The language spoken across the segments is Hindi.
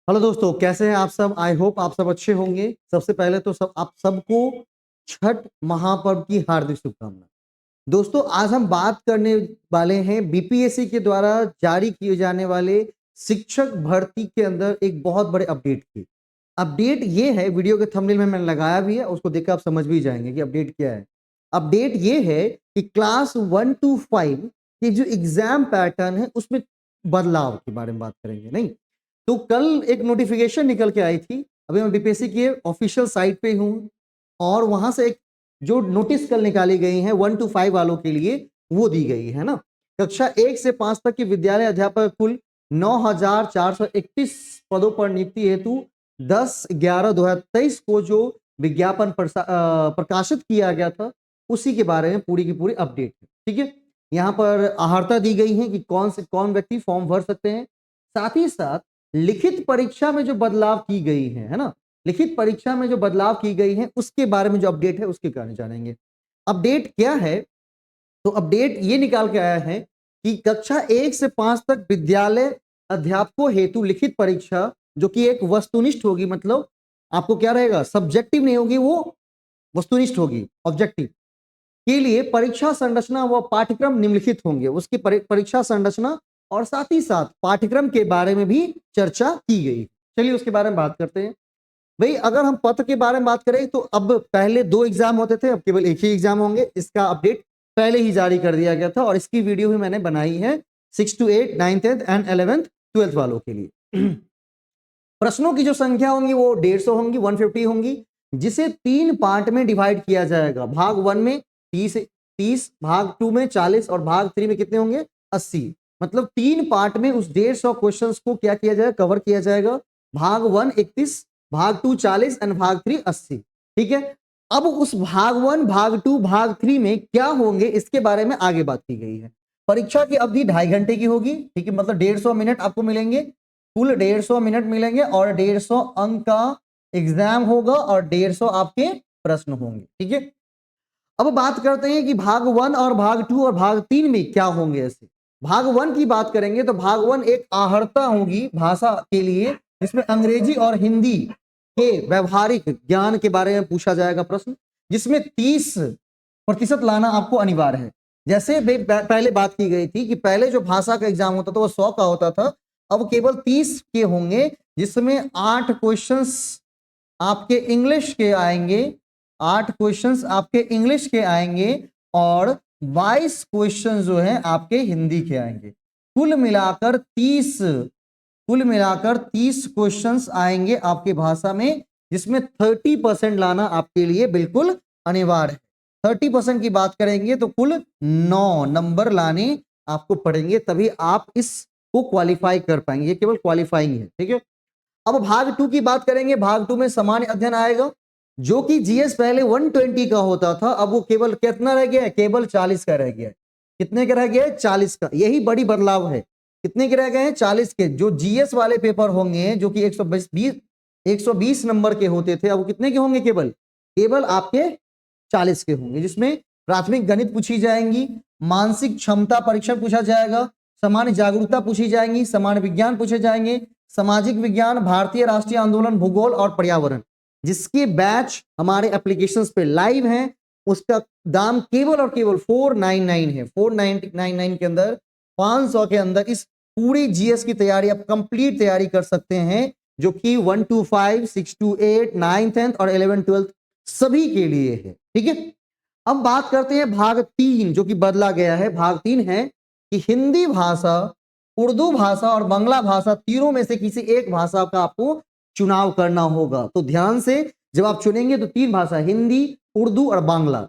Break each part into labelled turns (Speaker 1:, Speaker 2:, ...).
Speaker 1: हेलो दोस्तों, कैसे हैं आप सब। आई होप आप सब अच्छे होंगे। सबसे पहले तो आप सबको छठ महापर्व की हार्दिक शुभकामनाएं। दोस्तों, आज हम बात करने वाले हैं बीपीएससी के द्वारा जारी किए जाने वाले शिक्षक भर्ती के अंदर एक बहुत बड़े अपडेट की। अपडेट ये है, वीडियो के थंबनेल में मैंने लगाया भी है, उसको देखकर आप समझ भी जाएंगे कि अपडेट क्या है। अपडेट ये है कि क्लास 1 to 5 के जो एग्जाम पैटर्न है उसमें बदलाव के बारे में बात करेंगे। नहीं तो कल एक नोटिफिकेशन निकल के आई थी। अभी मैं बीपीएससी की ऑफिशियल साइट पे हूँ और वहां से एक जो नोटिस कल निकाली गई है 1 to 5 वालों के लिए वो दी गई है ना। कक्षा 1 से 5 तक के विद्यालय अध्यापक कुल 9,431 पदों पर नियुक्ति हेतु 10/11/2023 को जो विज्ञापन प्रकाशित किया गया था उसी के बारे में पूरी की पूरी अपडेट है। ठीक है, यहाँ पर अहर्ता दी गई है कि कौन व्यक्ति फॉर्म भर सकते हैं। साथ ही साथ लिखित परीक्षा में जो बदलाव की गई है ना, लिखित परीक्षा में जो बदलाव की गई है उसके बारे में जो अपडेट है उसके कारण जानेंगे। अपडेट क्या है? तो अपडेट ये निकाल के आया है कि कक्षा 1 से 5 तक विद्यालय अध्यापकों हेतु लिखित परीक्षा जो कि एक वस्तुनिष्ठ होगी, मतलब आपको क्या रहेगा, सब्जेक्टिव नहीं होगी, वो वस्तुनिष्ठ होगी, ऑब्जेक्टिव के लिए परीक्षा संरचना व पाठ्यक्रम निम्नलिखित होंगे। उसकी परीक्षा संरचना और साथ ही साथ पाठ्यक्रम के बारे में भी चर्चा की गई। चलिए उसके बारे में बात करते हैं। भाई, अगर हम पत्र के बारे में बात करें तो अब पहले 2 एग्जाम होते थे, अब केवल एक ही एग्जाम होंगे। इसका अपडेट पहले ही जारी कर दिया गया था और इसकी वीडियो भी मैंने बनाई है 6 to 8, 9th and 11th 12th वालों के लिए। प्रश्नों की जो संख्या होंगी वो 150 होंगी, 150 होंगी, जिसे 3 पार्ट में डिवाइड किया जाएगा। भाग 1 में 30, भाग 2 में 40 और भाग 3 में कितने होंगे, 80। मतलब 3 पार्ट में उस 150 क्वेश्चंस को क्या किया जाएगा, कवर किया जाएगा। भाग 1 31, भाग 2 40 एंड भाग 3 80। ठीक है, अब उस भाग 1, भाग 2, भाग 3 में क्या होंगे इसके बारे में आगे बात की गई है। परीक्षा की अवधि 2.5 घंटे की होगी। ठीक है, मतलब 150 मिनट आपको मिलेंगे, कुल 150 मिनट मिलेंगे और 150 अंक का एग्जाम होगा और 150 आपके प्रश्न होंगे। ठीक है, अब बात करते हैं कि भाग 1 और भाग 2 और भाग 3 में क्या होंगे। ऐसे भाग 1 की बात करेंगे तो भाग 1 एक आहर्ता होगी भाषा के लिए, जिसमें अंग्रेजी और हिंदी के व्यवहारिक ज्ञान के बारे में पूछा जाएगा प्रश्न, जिसमें 30% लाना आपको अनिवार्य है। जैसे पहले बात की गई थी कि पहले जो भाषा का एग्जाम होता था वो 100 का होता था, अब केवल 30 के होंगे, जिसमें 8 क्वेश्चंस आपके इंग्लिश के आएंगे, 8 क्वेश्चंस आपके इंग्लिश के आएंगे और 22 क्वेश्चंस जो है आपके हिंदी के आएंगे। कुल मिलाकर 30 क्वेश्चंस आएंगे आपके भाषा में, जिसमें 30% लाना आपके लिए बिल्कुल अनिवार्य है। 30% की बात करेंगे तो कुल 9 नंबर लाने आपको पड़ेंगे, तभी आप इसको क्वालिफाई कर पाएंगे। ये केवल क्वालिफाइंग है। ठीक है, अब भाग 2 की बात करेंगे। भाग 2 में सामान्य अध्ययन आएगा, जो कि जीएस पहले 120 का होता था, अब वो केवल कितना रह गया है, केवल 40 का रह गया है। कितने का रह गया है, 40 का। यही बड़ी बदलाव है। कितने के रह गए हैं, 40 के। जो जीएस वाले पेपर होंगे जो कि 120 नंबर के होते थे, अब वो कितने के होंगे, केवल आपके 40 के होंगे, जिसमें प्राथमिक गणित पूछी जाएंगी, मानसिक क्षमता परीक्षण पूछा जाएगा, सामान्य जागरूकता पूछी जाएंगी, सामान्य विज्ञान पूछे जाएंगे, सामाजिक विज्ञान, भारतीय राष्ट्रीय आंदोलन, भूगोल और पर्यावरण। जिसके बैच हमारे एप्लीकेशंस पे लाइव हैं, उसका दाम केवल और केवल 499 है। 499 के अंदर 500 के अंदर इस पूरी जीएस की तैयारी आप कंप्लीट तैयारी कर सकते हैं, जो कि 1 to 5, 6 to 8, 9th 10th और 11th 12th सभी के लिए है। ठीक है, अब बात करते हैं भाग 3 जो कि बदला गया है। भाग 3 है कि हिंदी भाषा, उर्दू भाषा और बांग्ला भाषा, तीनों में से किसी एक भाषा का आपको चुनाव करना होगा। तो ध्यान से जब आप चुनेंगे तो 3 भाषा, हिंदी, उर्दू और बांग्ला,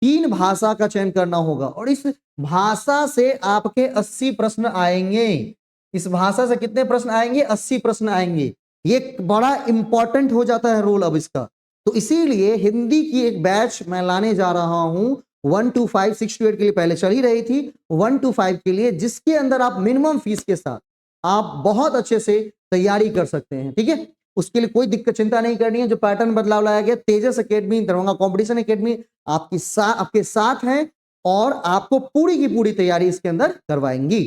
Speaker 1: 3 भाषा का चयन करना होगा और इस भाषा से आपके 80 प्रश्न आएंगे। इस भाषा से कितने प्रश्न आएंगे, 80 प्रश्न आएंगे। ये बड़ा इंपॉर्टेंट हो जाता है रोल अब इसका। तो इसीलिए हिंदी की एक बैच मैं लाने जा रहा हूं 1 to 5, 6 to 8 के लिए पहले चल ही रही थी, 1 to 5 के लिए, जिसके अंदर आप मिनिमम फीस के साथ आप बहुत अच्छे से तैयारी कर सकते हैं। ठीक है, उसके लिए कोई दिक्कत चिंता नहीं करनी है। जो पैटर्न बदलाव लाया गया, तेजस एकेडमी, दरभंगा कंपटीशन एकेडमी आपके साथ हैं और आपको पूरी की पूरी तैयारी इसके अंदर करवाएंगी।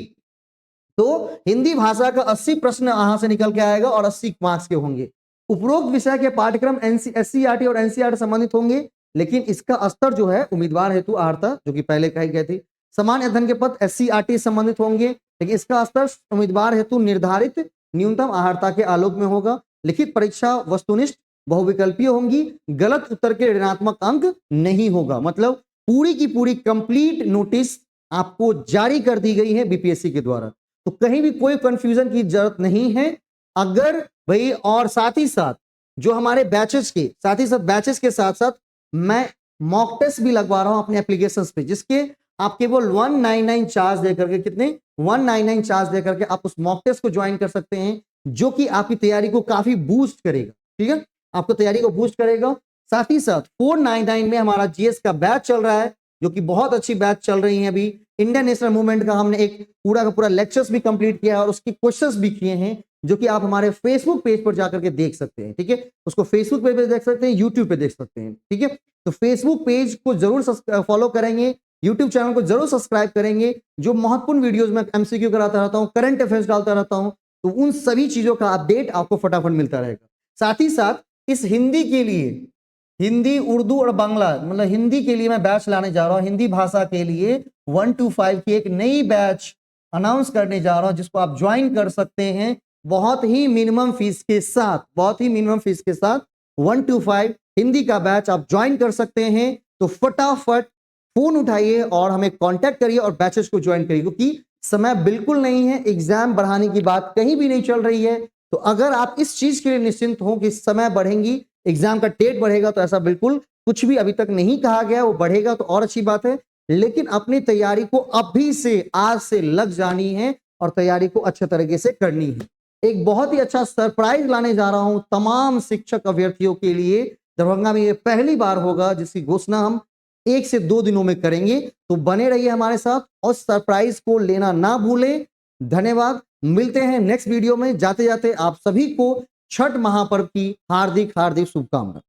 Speaker 1: तो हिंदी भाषा का 80 प्रश्न यहां से निकल के आएगा और 80 मार्क्स के होंगे। उपरोक्त विषय के पाठ्यक्रम एससीईआरटी और एनसीईआरटी संबंधित होंगे, लेकिन इसका स्तर जो है उम्मीदवार हेतु अर्हता, जो कि पहले कही गई थी। समान अध्ययन के पद एससीईआरटी संबंधित होंगे, लेकिन इसका स्तर उम्मीदवार हेतु निर्धारित न्यूनतम अर्हता के आलोक में होगा। लिखित परीक्षा वस्तुनिष्ठ बहुविकल्पीय होंगी, गलत उत्तर के ऋणात्मक अंक नहीं होगा। मतलब पूरी की पूरी कंप्लीट नोटिस आपको जारी कर दी गई है बीपीएससी के द्वारा, तो कहीं भी कोई कंफ्यूजन की जरूरत नहीं है। अगर भाई, और साथ ही साथ जो हमारे बैचेस के साथ साथ मैं मॉक टेस्ट भी लगवा रहा हूं अपने एप्लीकेशंस पे, जिसके आप केवल 199 चार्ज देकर के, कितने 199 चार्ज देकर के आप उस मॉक टेस्ट को ज्वाइन कर सकते हैं, जो कि आपकी तैयारी को काफी बूस्ट करेगा। ठीक है, आपको तैयारी को बूस्ट करेगा। साथ ही साथ 499 में हमारा जीएस का बैच चल रहा है, जो कि बहुत अच्छी बैच चल रही है। अभी इंडियन नेशनल मूवमेंट का हमने एक पूरा का पूरा लेक्चर्स भी कंप्लीट किया है और उसके क्वेश्चंस भी किए हैं, जो कि आप हमारे फेसबुक पेज पर जाकर के देख सकते हैं। ठीक है, उसको फेसबुक पेज पे देख सकते हैं, यूट्यूब पे देख सकते हैं। ठीक है, तो फेसबुक पेज को जरूर फॉलो करेंगे, यूट्यूब चैनल को जरूर सब्सक्राइब करेंगे। जो महत्वपूर्ण वीडियोस में एमसीक्यू कराता रहता हूं, करंट अफेयर्स डालता रहता हूं, तो उन सभी चीजों का अपडेट आपको फटाफट मिलता रहेगा। साथ ही साथ इस हिंदी के लिए, हिंदी, उर्दू और बांग्ला, मतलब हिंदी के लिए मैं बैच लाने जा रहा हूं। हिंदी भाषा के लिए 1 to 5 की एक नई बैच अनाउंस करने जा रहा हूं, जिसको आप ज्वाइन कर सकते हैं बहुत ही मिनिमम फीस के साथ, 1 to 5 हिंदी का बैच आप ज्वाइन कर सकते हैं। तो फटाफट फोन उठाइए और हमें कांटेक्ट करिए और बैचेस को ज्वाइन करिए, क्योंकि समय बिल्कुल नहीं है, एग्जाम बढ़ाने की बात कहीं भी नहीं चल रही है। तो अगर आप इस चीज के लिए निश्चिंत हो कि समय बढ़ेंगी, एग्जाम का डेट बढ़ेगा, तो ऐसा बिल्कुल कुछ भी अभी तक नहीं कहा गया। वो बढ़ेगा तो और अच्छी बात है, लेकिन अपनी तैयारी को अभी से, आज से लग जानी है और तैयारी को अच्छे तरीके से करनी है। एक बहुत ही अच्छा सरप्राइज लाने जा रहा हूं तमाम शिक्षक अभ्यर्थियों के लिए। दरभंगा में ये पहली बार होगा, जिसकी घोषणा हम 1 से 2 दिनों में करेंगे। तो बने रहिए हमारे साथ और सरप्राइज को लेना ना भूलें। धन्यवाद, मिलते हैं नेक्स्ट वीडियो में। जाते जाते आप सभी को छठ महापर्व की हार्दिक हार्दिक शुभकामनाएं।